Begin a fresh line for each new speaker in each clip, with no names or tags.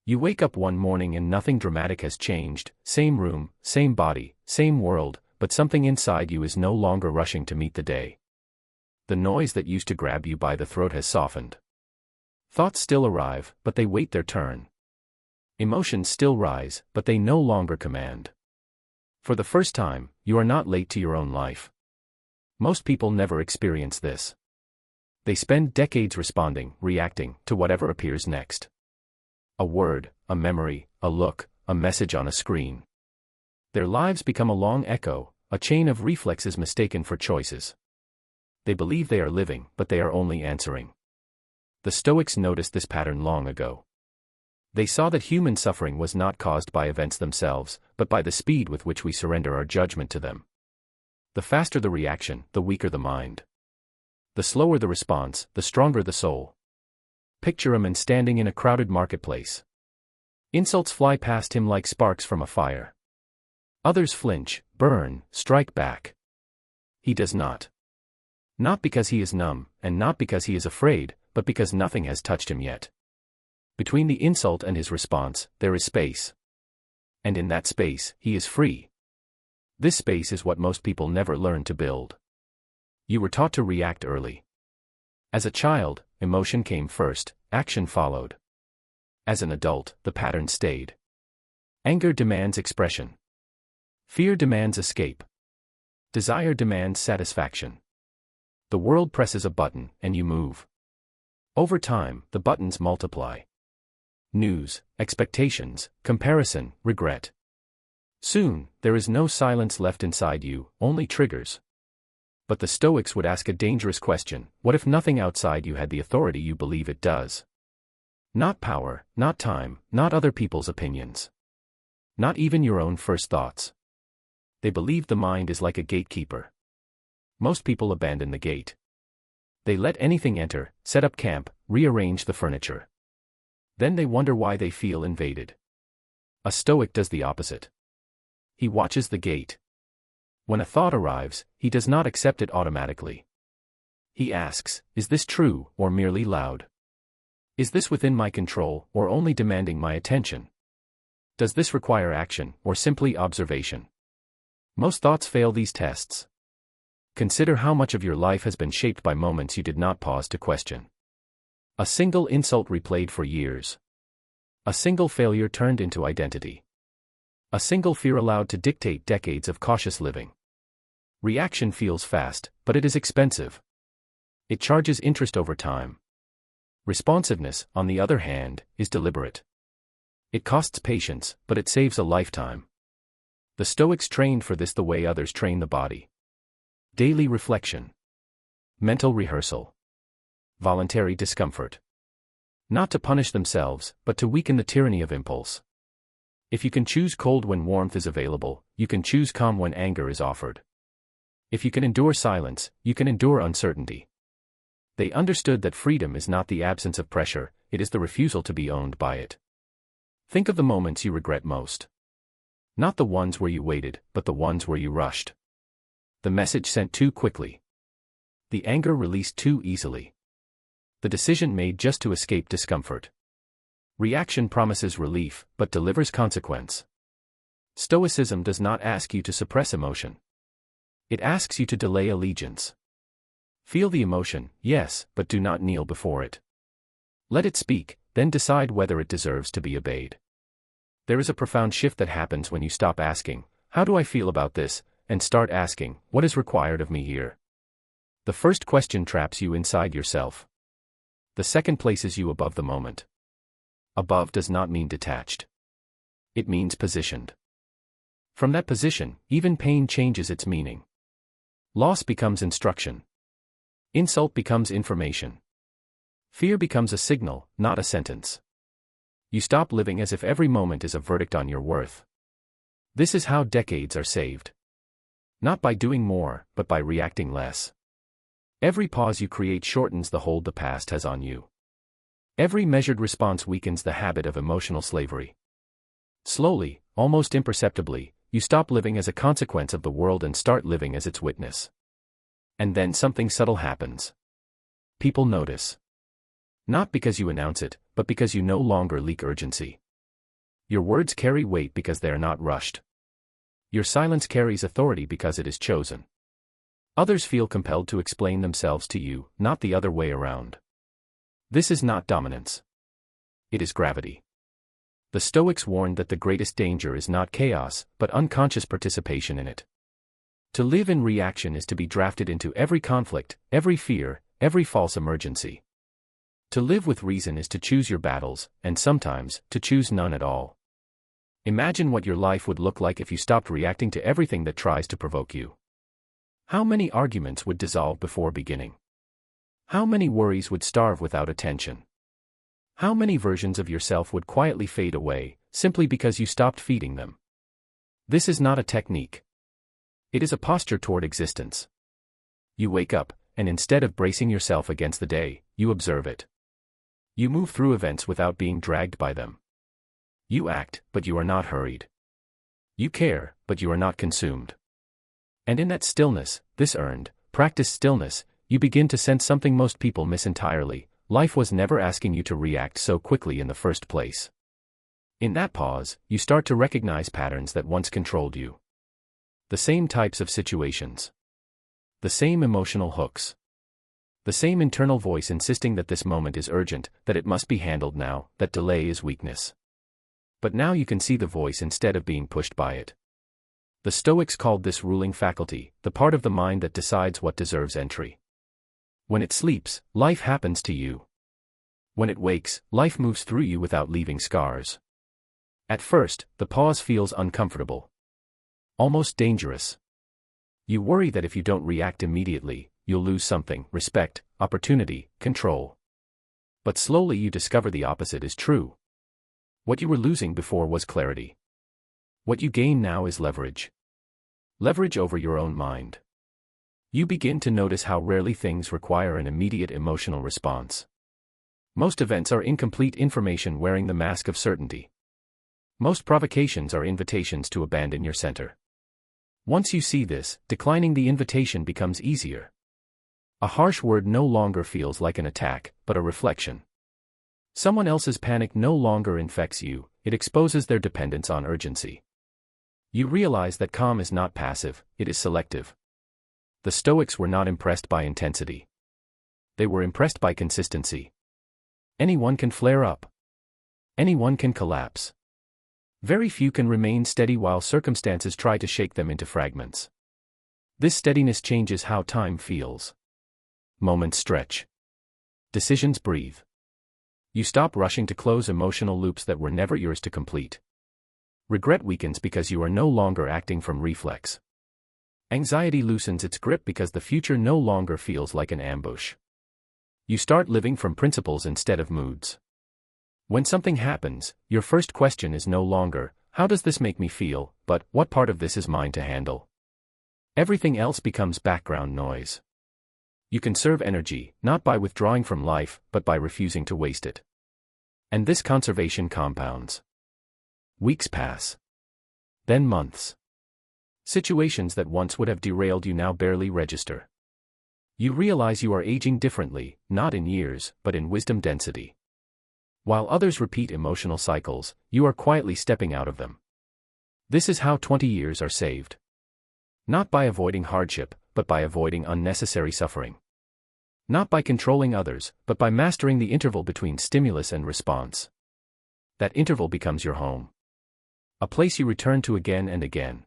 You wake up one morning and nothing dramatic has changed, same room, same body, same world, but something inside you is no longer rushing to meet the day. The noise that used to grab you by the throat has softened. Thoughts still arrive, but they wait their turn. Emotions still rise, but they no longer command. For the first time, you are not late to your own life. Most people never experience this. They spend decades responding, reacting, to whatever appears next. A word, a memory, a look, a message on a screen. Their lives become a long echo, a chain of reflexes mistaken for choices. They believe they are living, but they are only answering. The Stoics noticed this pattern long ago. They saw that human suffering was not caused by events themselves, but by the speed with which we surrender our judgment to them. The faster the reaction, the weaker the mind. The slower the response, the stronger the soul. Picture a man standing in a crowded marketplace. Insults fly past him like sparks from a fire. Others flinch, burn, strike back. He does not. Not because he is numb, and not because he is afraid, but because nothing has touched him yet. Between the insult and his response, there is space. And in that space, he is free. This space is what most people never learn to build. You were taught to react early. As a child, emotion came first, action followed. As an adult, the pattern stayed. Anger demands expression. Fear demands escape. Desire demands satisfaction. The world presses a button, and you move. Over time, the buttons multiply. News, expectations, comparison, regret. Soon, there is no silence left inside you, only triggers. But the Stoics would ask a dangerous question: what if nothing outside you had the authority you believe it does? Not power, not time, not other people's opinions. Not even your own first thoughts. They believe the mind is like a gatekeeper. Most people abandon the gate. They let anything enter, set up camp, rearrange the furniture. Then they wonder why they feel invaded. A Stoic does the opposite. He watches the gate. When a thought arrives, he does not accept it automatically. He asks, is this true, or merely loud? Is this within my control, or only demanding my attention? Does this require action, or simply observation? Most thoughts fail these tests. Consider how much of your life has been shaped by moments you did not pause to question. A single insult replayed for years. A single failure turned into identity. A single fear allowed to dictate decades of cautious living. Reaction feels fast, but it is expensive. It charges interest over time. Responsiveness, on the other hand, is deliberate. It costs patience, but it saves a lifetime. The Stoics trained for this the way others train the body. Daily reflection. Mental rehearsal. Voluntary discomfort. Not to punish themselves, but to weaken the tyranny of impulse. If you can choose cold when warmth is available, you can choose calm when anger is offered. If you can endure silence, you can endure uncertainty. They understood that freedom is not the absence of pressure, it is the refusal to be owned by it. Think of the moments you regret most. Not the ones where you waited, but the ones where you rushed. The message sent too quickly. The anger released too easily. The decision made just to escape discomfort. Reaction promises relief, but delivers consequence. Stoicism does not ask you to suppress emotion. It asks you to delay allegiance. Feel the emotion, yes, but do not kneel before it. Let it speak, then decide whether it deserves to be obeyed. There is a profound shift that happens when you stop asking, how do I feel about this, and start asking, what is required of me here? The first question traps you inside yourself. The second places you above the moment. Above does not mean detached. It means positioned. From that position, even pain changes its meaning. Loss becomes instruction. Insult becomes information. Fear becomes a signal, not a sentence. You stop living as if every moment is a verdict on your worth. This is how decades are saved. Not by doing more, but by reacting less. Every pause you create shortens the hold the past has on you. Every measured response weakens the habit of emotional slavery. Slowly, almost imperceptibly, you stop living as a consequence of the world and start living as its witness. And then something subtle happens. People notice. Not because you announce it, but because you no longer leak urgency. Your words carry weight because they are not rushed. Your silence carries authority because it is chosen. Others feel compelled to explain themselves to you, not the other way around. This is not dominance. It is gravity. The Stoics warned that the greatest danger is not chaos, but unconscious participation in it. To live in reaction is to be drafted into every conflict, every fear, every false emergency. To live with reason is to choose your battles, and sometimes, to choose none at all. Imagine what your life would look like if you stopped reacting to everything that tries to provoke you. How many arguments would dissolve before beginning? How many worries would starve without attention? How many versions of yourself would quietly fade away, simply because you stopped feeding them? This is not a technique. It is a posture toward existence. You wake up, and instead of bracing yourself against the day, you observe it. You move through events without being dragged by them. You act, but you are not hurried. You care, but you are not consumed. And in that stillness, this earned, practiced stillness, you begin to sense something most people miss entirely. Life was never asking you to react so quickly in the first place. In that pause, you start to recognize patterns that once controlled you. The same types of situations. The same emotional hooks. The same internal voice insisting that this moment is urgent, that it must be handled now, that delay is weakness. But now you can see the voice instead of being pushed by it. The Stoics called this ruling faculty, the part of the mind that decides what deserves entry. When it sleeps, life happens to you. When it wakes, life moves through you without leaving scars. At first, the pause feels uncomfortable. Almost dangerous. You worry that if you don't react immediately, you'll lose something: respect, opportunity, control. But slowly you discover the opposite is true. What you were losing before was clarity. What you gain now is leverage. Leverage over your own mind. You begin to notice how rarely things require an immediate emotional response. Most events are incomplete information wearing the mask of certainty. Most provocations are invitations to abandon your center. Once you see this, declining the invitation becomes easier. A harsh word no longer feels like an attack, but a reflection. Someone else's panic no longer infects you, it exposes their dependence on urgency. You realize that calm is not passive, it is selective. The Stoics were not impressed by intensity. They were impressed by consistency. Anyone can flare up. Anyone can collapse. Very few can remain steady while circumstances try to shake them into fragments. This steadiness changes how time feels. Moments stretch. Decisions breathe. You stop rushing to close emotional loops that were never yours to complete. Regret weakens because you are no longer acting from reflex. Anxiety loosens its grip because the future no longer feels like an ambush. You start living from principles instead of moods. When something happens, your first question is no longer, "How does this make me feel?" but, "What part of this is mine to handle?" Everything else becomes background noise. You conserve energy, not by withdrawing from life, but by refusing to waste it. And this conservation compounds. Weeks pass. Then months. Situations that once would have derailed you now barely register. You realize you are aging differently, not in years, but in wisdom density. While others repeat emotional cycles, you are quietly stepping out of them. This is how 20 years are saved. Not by avoiding hardship, but by avoiding unnecessary suffering. Not by controlling others, but by mastering the interval between stimulus and response. That interval becomes your home. A place you return to again and again.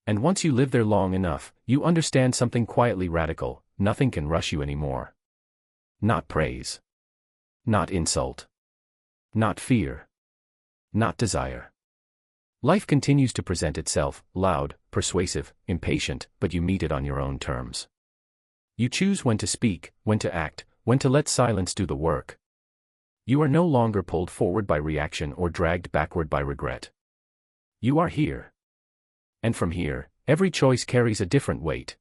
And once you live there long enough, you understand something quietly radical: nothing can rush you anymore. Not praise. Not insult. Not fear. Not desire. Life continues to present itself, loud, persuasive, impatient, but you meet it on your own terms. You choose when to speak, when to act, when to let silence do the work. You are no longer pulled forward by reaction or dragged backward by regret. You are here. And from here, every choice carries a different weight.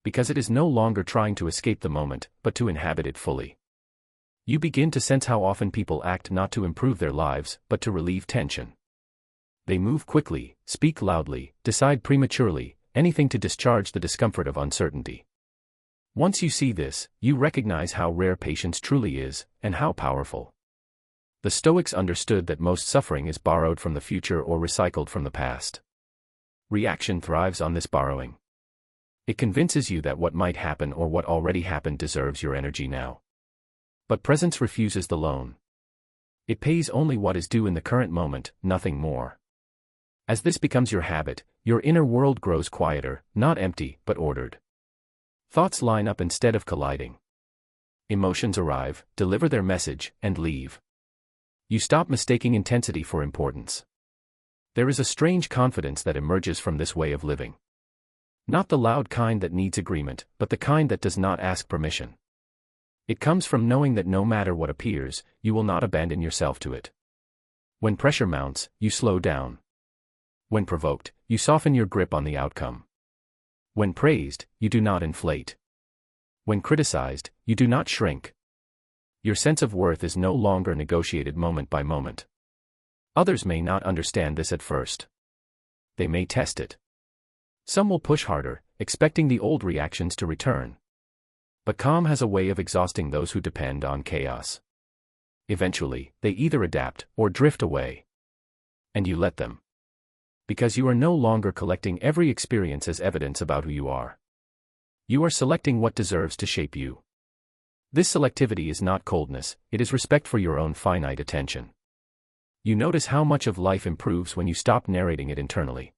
Because it is no longer trying to escape the moment, but to inhabit it fully. You begin to sense how often people act not to improve their lives, but to relieve tension. They move quickly, speak loudly, decide prematurely, anything to discharge the discomfort of uncertainty. Once you see this, you recognize how rare patience truly is, and how powerful. The Stoics understood that most suffering is borrowed from the future or recycled from the past. Reaction thrives on this borrowing. It convinces you that what might happen or what already happened deserves your energy now. But presence refuses the loan. It pays only what is due in the current moment, nothing more. As this becomes your habit, your inner world grows quieter, not empty, but ordered. Thoughts line up instead of colliding. Emotions arrive, deliver their message, and leave. You stop mistaking intensity for importance. There is a strange confidence that emerges from this way of living. Not the loud kind that needs agreement, but the kind that does not ask permission. It comes from knowing that no matter what appears, you will not abandon yourself to it. When pressure mounts, you slow down. When provoked, you soften your grip on the outcome. When praised, you do not inflate. When criticized, you do not shrink. Your sense of worth is no longer negotiated moment by moment. Others may not understand this at first. They may test it. Some will push harder, expecting the old reactions to return. But calm has a way of exhausting those who depend on chaos. Eventually, they either adapt or drift away. And you let them. Because you are no longer collecting every experience as evidence about who you are. You are selecting what deserves to shape you. This selectivity is not coldness, it is respect for your own finite attention. You notice how much of life improves when you stop narrating it internally.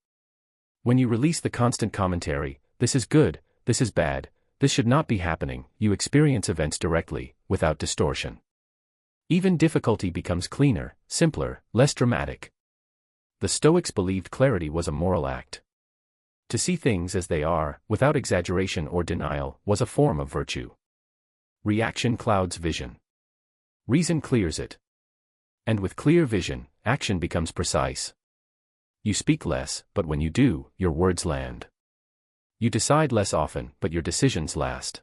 When you release the constant commentary, this is good, this is bad, this should not be happening, you experience events directly, without distortion. Even difficulty becomes cleaner, simpler, less dramatic. The Stoics believed clarity was a moral act. To see things as they are, without exaggeration or denial, was a form of virtue. Reaction clouds vision. Reason clears it. And with clear vision, action becomes precise. You speak less, but when you do, your words land. You decide less often, but your decisions last.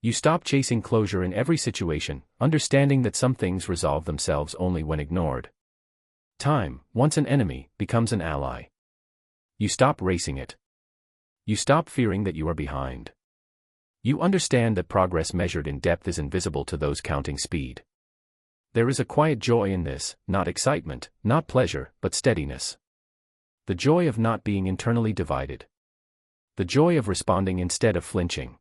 You stop chasing closure in every situation, understanding that some things resolve themselves only when ignored. Time, once an enemy, becomes an ally. You stop racing it. You stop fearing that you are behind. You understand that progress measured in depth is invisible to those counting speed. There is a quiet joy in this, not excitement, not pleasure, but steadiness. The joy of not being internally divided. The joy of responding instead of flinching.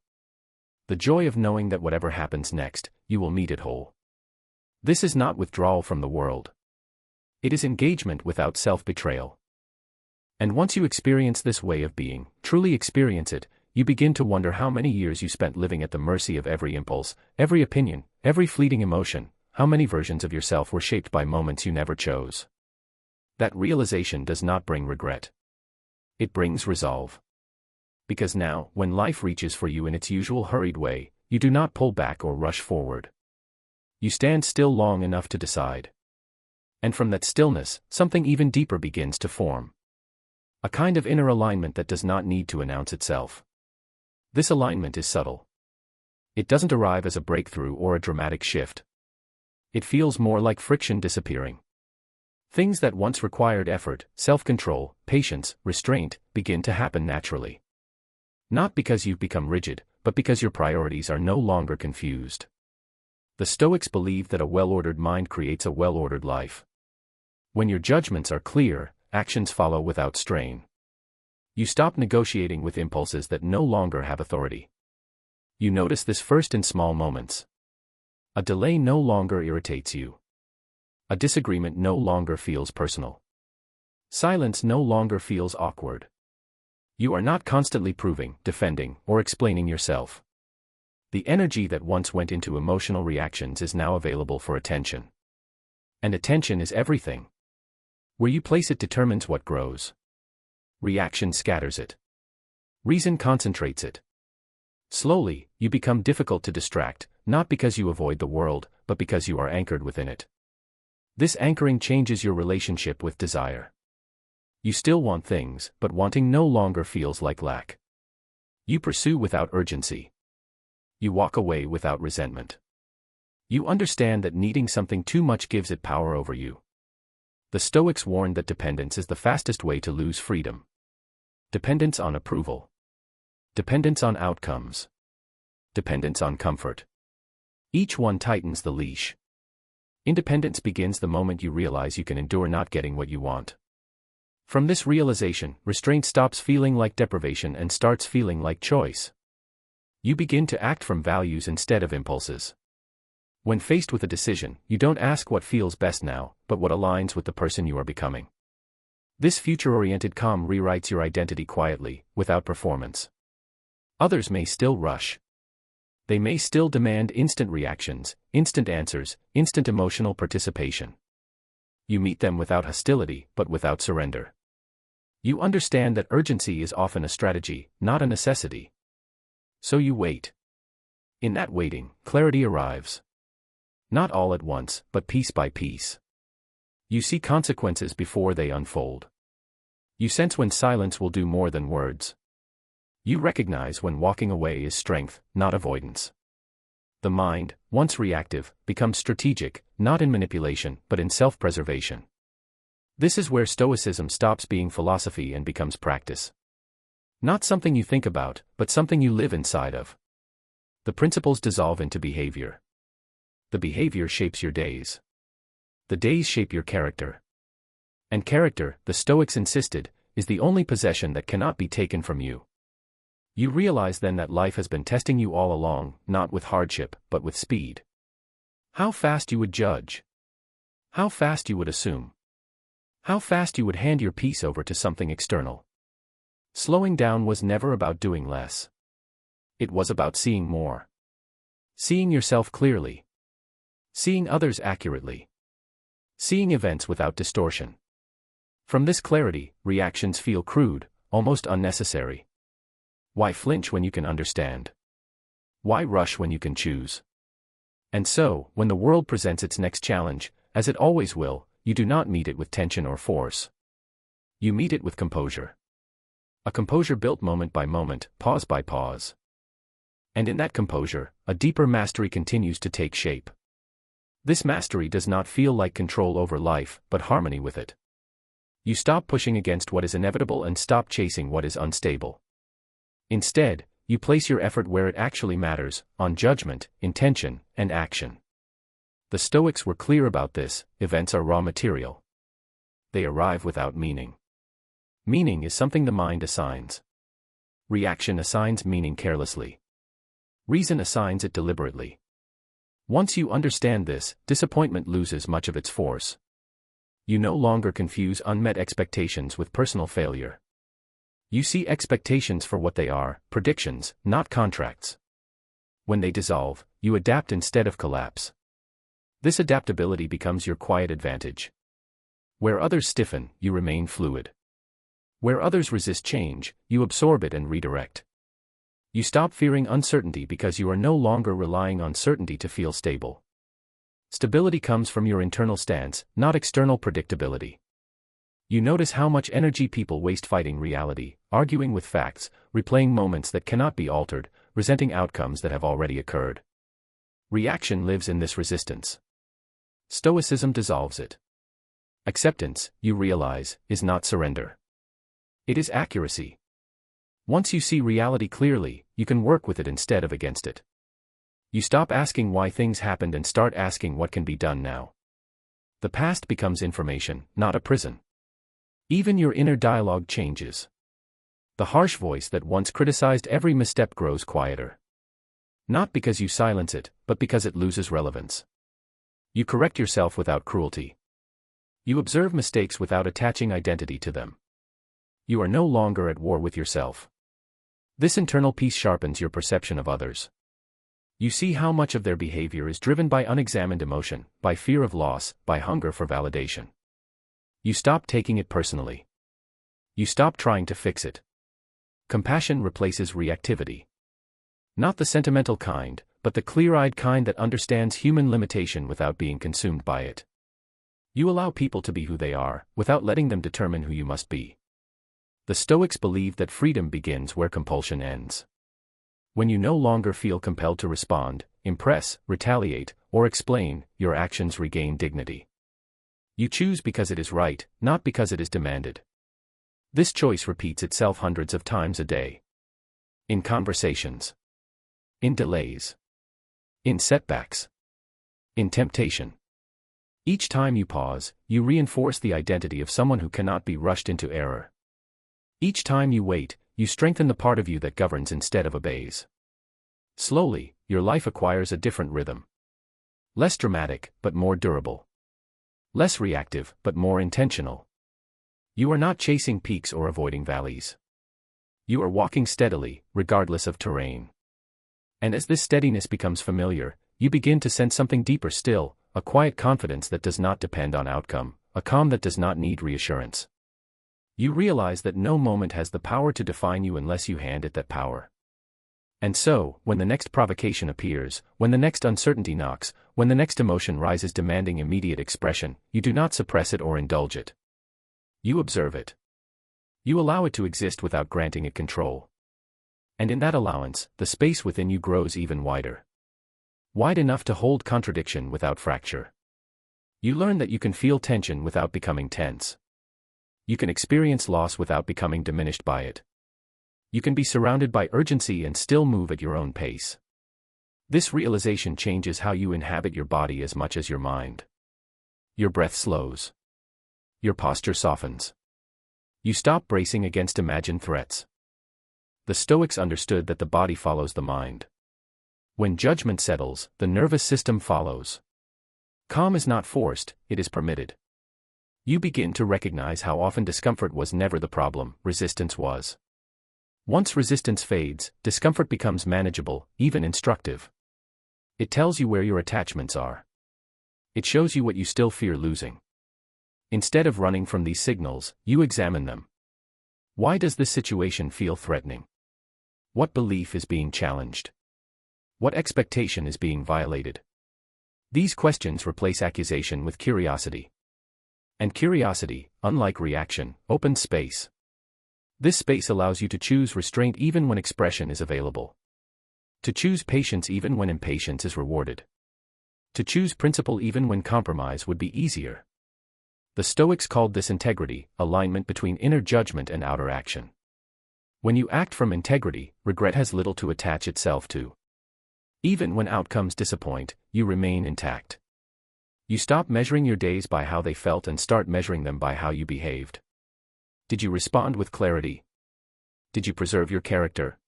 The joy of knowing that whatever happens next, you will meet it whole. This is not withdrawal from the world. It is engagement without self-betrayal. And once you experience this way of being, truly experience it, you begin to wonder how many years you spent living at the mercy of every impulse, every opinion, every fleeting emotion, how many versions of yourself were shaped by moments you never chose. That realization does not bring regret. It brings resolve. Because now, when life reaches for you in its usual hurried way, you do not pull back or rush forward. You stand still long enough to decide. And from that stillness, something even deeper begins to form. A kind of inner alignment that does not need to announce itself. This alignment is subtle. It doesn't arrive as a breakthrough or a dramatic shift. It feels more like friction disappearing. Things that once required effort, self-control, patience, restraint, begin to happen naturally. Not because you've become rigid, but because your priorities are no longer confused. The Stoics believe that a well-ordered mind creates a well-ordered life. When your judgments are clear, actions follow without strain. You stop negotiating with impulses that no longer have authority. You notice this first in small moments. A delay no longer irritates you. A disagreement no longer feels personal. Silence no longer feels awkward. You are not constantly proving, defending, or explaining yourself. The energy that once went into emotional reactions is now available for attention. And attention is everything. Where you place it determines what grows. Reaction scatters it. Reason concentrates it. Slowly, you become difficult to distract, not because you avoid the world, but because you are anchored within it. This anchoring changes your relationship with desire. You still want things, but wanting no longer feels like lack. You pursue without urgency. You walk away without resentment. You understand that needing something too much gives it power over you. The Stoics warned that dependence is the fastest way to lose freedom. Dependence on approval. Dependence on outcomes. Dependence on comfort. Each one tightens the leash. Independence begins the moment you realize you can endure not getting what you want. From this realization, restraint stops feeling like deprivation and starts feeling like choice. You begin to act from values instead of impulses. When faced with a decision, you don't ask what feels best now, but what aligns with the person you are becoming. This future-oriented calm rewrites your identity quietly, without performance. Others may still rush. They may still demand instant reactions, instant answers, instant emotional participation. You meet them without hostility, but without surrender. You understand that urgency is often a strategy, not a necessity. So you wait. In that waiting, clarity arrives. Not all at once, but piece by piece. You see consequences before they unfold. You sense when silence will do more than words. You recognize when walking away is strength, not avoidance. The mind, once reactive, becomes strategic, not in manipulation, but in self-preservation. This is where Stoicism stops being philosophy and becomes practice. Not something you think about, but something you live inside of. The principles dissolve into behavior. The behavior shapes your days. The days shape your character. And character, the Stoics insisted, is the only possession that cannot be taken from you. You realize then that life has been testing you all along, not with hardship, but with speed. How fast you would judge. How fast you would assume. How fast you would hand your piece over to something external. Slowing down was never about doing less. It was about seeing more. Seeing yourself clearly. Seeing others accurately. Seeing events without distortion. From this clarity, reactions feel crude, almost unnecessary. Why flinch when you can understand? Why rush when you can choose? And so, when the world presents its next challenge, as it always will, you do not meet it with tension or force. You meet it with composure. A composure built moment by moment, pause by pause. And in that composure, a deeper mastery continues to take shape. This mastery does not feel like control over life, but harmony with it. You stop pushing against what is inevitable and stop chasing what is unstable. Instead, you place your effort where it actually matters, on judgment, intention, and action. The Stoics were clear about this: events are raw material. They arrive without meaning. Meaning is something the mind assigns. Reaction assigns meaning carelessly. Reason assigns it deliberately. Once you understand this, disappointment loses much of its force. You no longer confuse unmet expectations with personal failure. You see expectations for what they are, predictions, not contracts. When they dissolve, you adapt instead of collapse. This adaptability becomes your quiet advantage. Where others stiffen, you remain fluid. Where others resist change, you absorb it and redirect. You stop fearing uncertainty because you are no longer relying on certainty to feel stable. Stability comes from your internal stance, not external predictability. You notice how much energy people waste fighting reality, arguing with facts, replaying moments that cannot be altered, resenting outcomes that have already occurred. Reaction lives in this resistance. Stoicism dissolves it. Acceptance, you realize, is not surrender. It is accuracy. Once you see reality clearly, you can work with it instead of against it. You stop asking why things happened and start asking what can be done now. The past becomes information, not a prison. Even your inner dialogue changes. The harsh voice that once criticized every misstep grows quieter. Not because you silence it, but because it loses relevance. You correct yourself without cruelty. You observe mistakes without attaching identity to them. You are no longer at war with yourself. This internal peace sharpens your perception of others. You see how much of their behavior is driven by unexamined emotion, by fear of loss, by hunger for validation. You stop taking it personally. You stop trying to fix it. Compassion replaces reactivity. Not the sentimental kind, but the clear-eyed kind that understands human limitation without being consumed by it. You allow people to be who they are, without letting them determine who you must be. The Stoics believed that freedom begins where compulsion ends. When you no longer feel compelled to respond, impress, retaliate, or explain, your actions regain dignity. You choose because it is right, not because it is demanded. This choice repeats itself hundreds of times a day. In conversations. In delays. In setbacks. In temptation. Each time you pause, you reinforce the identity of someone who cannot be rushed into error. Each time you wait, you strengthen the part of you that governs instead of obeys. Slowly, your life acquires a different rhythm. Less dramatic, but more durable. Less reactive, but more intentional. You are not chasing peaks or avoiding valleys. You are walking steadily, regardless of terrain. And as this steadiness becomes familiar, you begin to sense something deeper still, a quiet confidence that does not depend on outcome, a calm that does not need reassurance. You realize that no moment has the power to define you unless you hand it that power. And so, when the next provocation appears, when the next uncertainty knocks, when the next emotion rises demanding immediate expression, you do not suppress it or indulge it. You observe it. You allow it to exist without granting it control. And in that allowance, the space within you grows even wider. Wide enough to hold contradiction without fracture. You learn that you can feel tension without becoming tense. You can experience loss without becoming diminished by it. You can be surrounded by urgency and still move at your own pace. This realization changes how you inhabit your body as much as your mind. Your breath slows. Your posture softens. You stop bracing against imagined threats. The Stoics understood that the body follows the mind. When judgment settles, the nervous system follows. Calm is not forced, it is permitted. You begin to recognize how often discomfort was never the problem, resistance was. Once resistance fades, discomfort becomes manageable, even instructive. It tells you where your attachments are. It shows you what you still fear losing. Instead of running from these signals, you examine them. Why does this situation feel threatening? What belief is being challenged? What expectation is being violated? These questions replace accusation with curiosity. And curiosity, unlike reaction, opens space. This space allows you to choose restraint even when expression is available. To choose patience even when impatience is rewarded. To choose principle even when compromise would be easier. The Stoics called this integrity, alignment between inner judgment and outer action. When you act from integrity, regret has little to attach itself to. Even when outcomes disappoint, you remain intact. You stop measuring your days by how they felt and start measuring them by how you behaved. Did you respond with clarity? Did you preserve your character?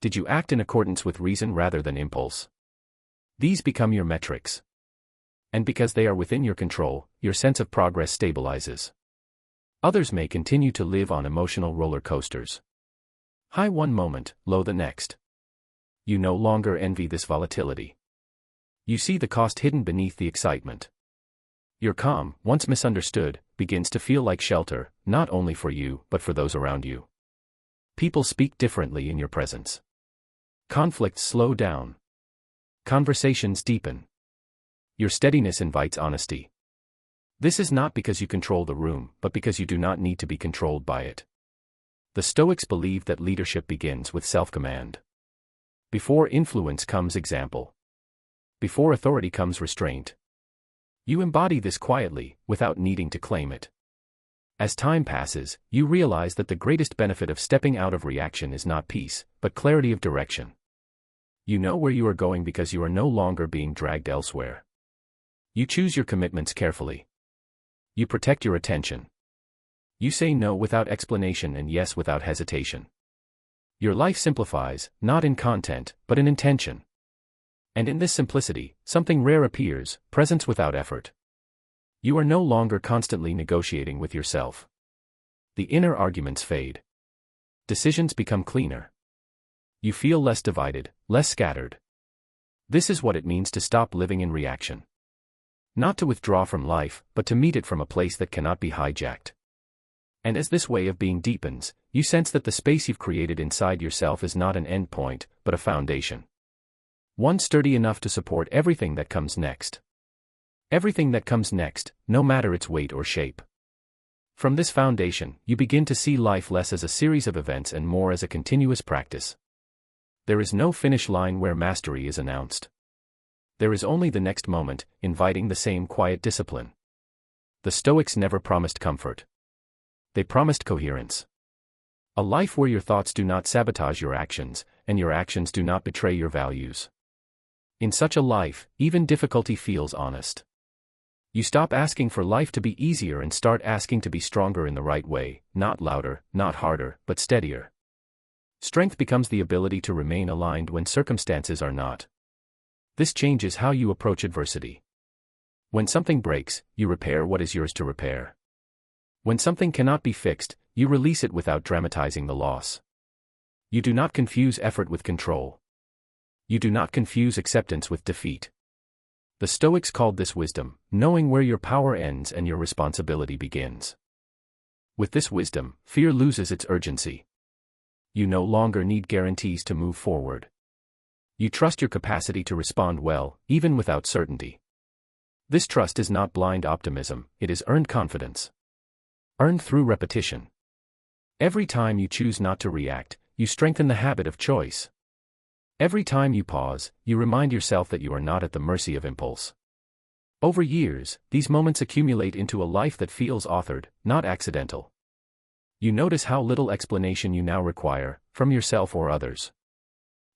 Did you act in accordance with reason rather than impulse? These become your metrics. And because they are within your control, your sense of progress stabilizes. Others may continue to live on emotional roller coasters. High one moment, low the next. You no longer envy this volatility. You see the cost hidden beneath the excitement. Your calm, once misunderstood, begins to feel like shelter, not only for you, but for those around you. People speak differently in your presence. Conflicts slow down. Conversations deepen. Your steadiness invites honesty. This is not because you control the room, but because you do not need to be controlled by it. The Stoics believed that leadership begins with self-command. Before influence comes example. Before authority comes restraint. You embody this quietly, without needing to claim it. As time passes, you realize that the greatest benefit of stepping out of reaction is not peace, but clarity of direction. You know where you are going because you are no longer being dragged elsewhere. You choose your commitments carefully. You protect your attention. You say no without explanation and yes without hesitation. Your life simplifies, not in content, but in intention. And in this simplicity, something rare appears, presence without effort. You are no longer constantly negotiating with yourself. The inner arguments fade. Decisions become cleaner. You feel less divided, less scattered. This is what it means to stop living in reaction. Not to withdraw from life, but to meet it from a place that cannot be hijacked. And as this way of being deepens, you sense that the space you've created inside yourself is not an end point, but a foundation. One sturdy enough to support everything that comes next. Everything that comes next, no matter its weight or shape. From this foundation, you begin to see life less as a series of events and more as a continuous practice. There is no finish line where mastery is announced. There is only the next moment, inviting the same quiet discipline. The Stoics never promised comfort. They promised coherence. A life where your thoughts do not sabotage your actions, and your actions do not betray your values. In such a life, even difficulty feels honest. You stop asking for life to be easier and start asking to be stronger in the right way, not louder, not harder, but steadier. Strength becomes the ability to remain aligned when circumstances are not. This changes how you approach adversity. When something breaks, you repair what is yours to repair. When something cannot be fixed, you release it without dramatizing the loss. You do not confuse effort with control. You do not confuse acceptance with defeat. The Stoics called this wisdom, knowing where your power ends and your responsibility begins. With this wisdom, fear loses its urgency. You no longer need guarantees to move forward. You trust your capacity to respond well, even without certainty. This trust is not blind optimism, it is earned confidence. Earned through repetition. Every time you choose not to react, you strengthen the habit of choice. Every time you pause, you remind yourself that you are not at the mercy of impulse. Over years, these moments accumulate into a life that feels authored, not accidental. You notice how little explanation you now require, from yourself or others.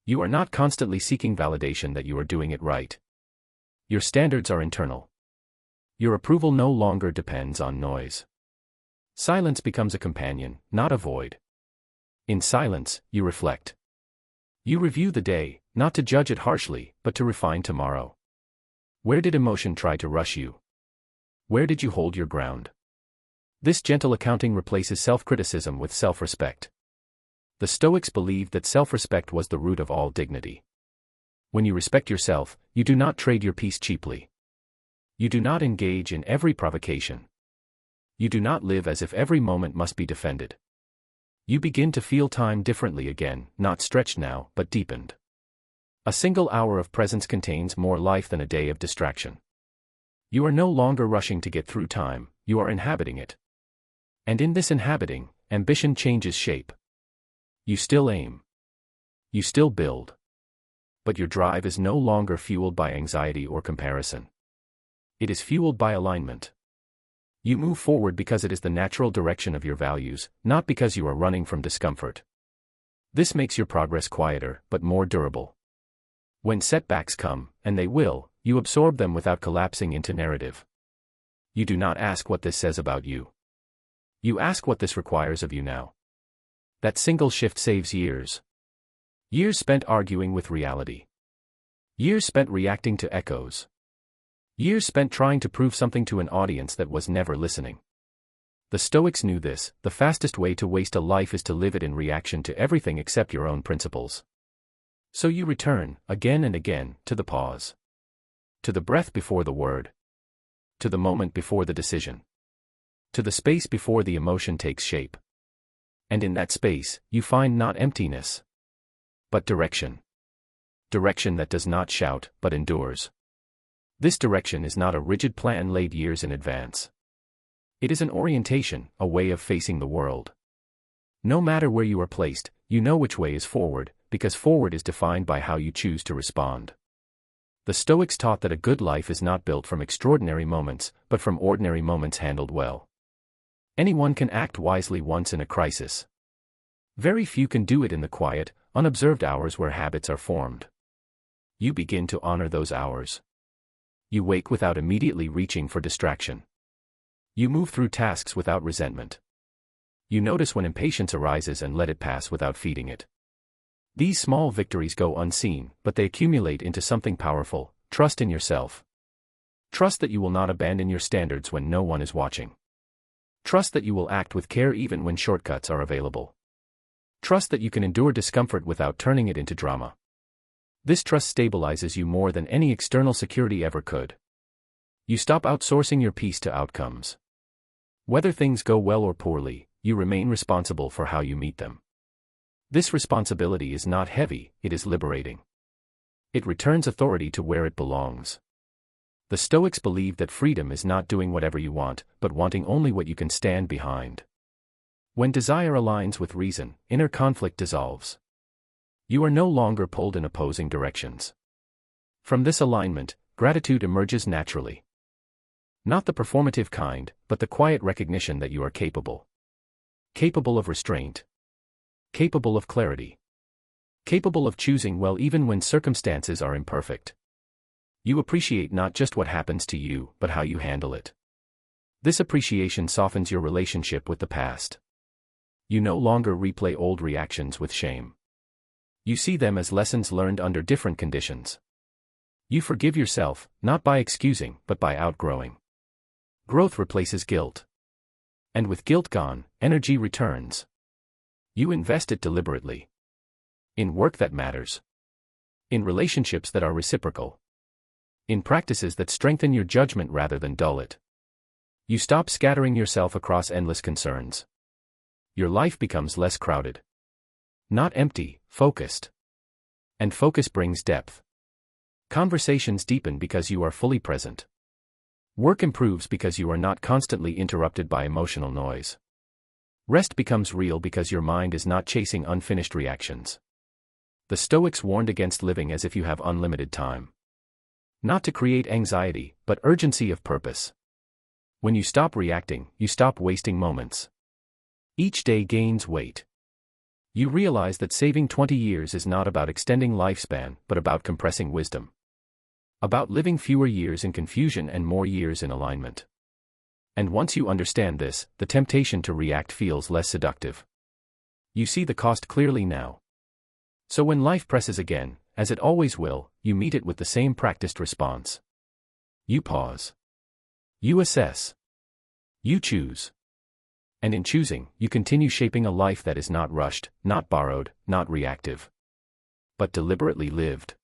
You are not constantly seeking validation that you are doing it right. Your standards are internal. Your approval no longer depends on noise. Silence becomes a companion, not a void. In silence, you reflect. You review the day, not to judge it harshly, but to refine tomorrow. Where did emotion try to rush you? Where did you hold your ground? This gentle accounting replaces self-criticism with self-respect. The Stoics believed that self-respect was the root of all dignity. When you respect yourself, you do not trade your peace cheaply. You do not engage in every provocation. You do not live as if every moment must be defended. You begin to feel time differently again, not stretched now, but deepened. A single hour of presence contains more life than a day of distraction. You are no longer rushing to get through time, you are inhabiting it. And in this inhabiting, ambition changes shape. You still aim. You still build. But your drive is no longer fueled by anxiety or comparison. It is fueled by alignment. You move forward because it is the natural direction of your values, not because you are running from discomfort. This makes your progress quieter, but more durable. When setbacks come, and they will, you absorb them without collapsing into narrative. You do not ask what this says about you. You ask what this requires of you now. That single shift saves years. Years spent arguing with reality. Years spent reacting to echoes. Years spent trying to prove something to an audience that was never listening. The Stoics knew this: the fastest way to waste a life is to live it in reaction to everything except your own principles. So you return, again and again, to the pause. To the breath before the word. To the moment before the decision. To the space before the emotion takes shape. And in that space, you find not emptiness, but direction. Direction that does not shout, but endures. This direction is not a rigid plan laid years in advance. It is an orientation, a way of facing the world. No matter where you are placed, you know which way is forward, because forward is defined by how you choose to respond. The Stoics taught that a good life is not built from extraordinary moments, but from ordinary moments handled well. Anyone can act wisely once in a crisis. Very few can do it in the quiet, unobserved hours where habits are formed. You begin to honor those hours. You wake without immediately reaching for distraction. You move through tasks without resentment. You notice when impatience arises and let it pass without feeding it. These small victories go unseen, but they accumulate into something powerful: trust in yourself. Trust that you will not abandon your standards when no one is watching. Trust that you will act with care even when shortcuts are available. Trust that you can endure discomfort without turning it into drama. This trust stabilizes you more than any external security ever could. You stop outsourcing your peace to outcomes. Whether things go well or poorly, you remain responsible for how you meet them. This responsibility is not heavy, it is liberating. It returns authority to where it belongs. The Stoics believed that freedom is not doing whatever you want, but wanting only what you can stand behind. When desire aligns with reason, inner conflict dissolves. You are no longer pulled in opposing directions. From this alignment, gratitude emerges naturally. Not the performative kind, but the quiet recognition that you are capable. Capable of restraint. Capable of clarity. Capable of choosing well even when circumstances are imperfect. You appreciate not just what happens to you, but how you handle it. This appreciation softens your relationship with the past. You no longer replay old reactions with shame. You see them as lessons learned under different conditions. You forgive yourself, not by excusing, but by outgrowing. Growth replaces guilt. And with guilt gone, energy returns. You invest it deliberately. In work that matters. In relationships that are reciprocal. In practices that strengthen your judgment rather than dull it. You stop scattering yourself across endless concerns. Your life becomes less crowded. Not empty, focused. And focus brings depth. Conversations deepen because you are fully present. Work improves because you are not constantly interrupted by emotional noise. Rest becomes real because your mind is not chasing unfinished reactions. The Stoics warned against living as if you have unlimited time. Not to create anxiety, but urgency of purpose. When you stop reacting, you stop wasting moments. Each day gains weight. You realize that saving 20 years is not about extending lifespan, but about compressing wisdom. About living fewer years in confusion and more years in alignment. And once you understand this, the temptation to react feels less seductive. You see the cost clearly now. So when life presses again, as it always will, you meet it with the same practiced response. You pause. You assess. You choose. And in choosing, you continue shaping a life that is not rushed, not borrowed, not reactive, but deliberately lived.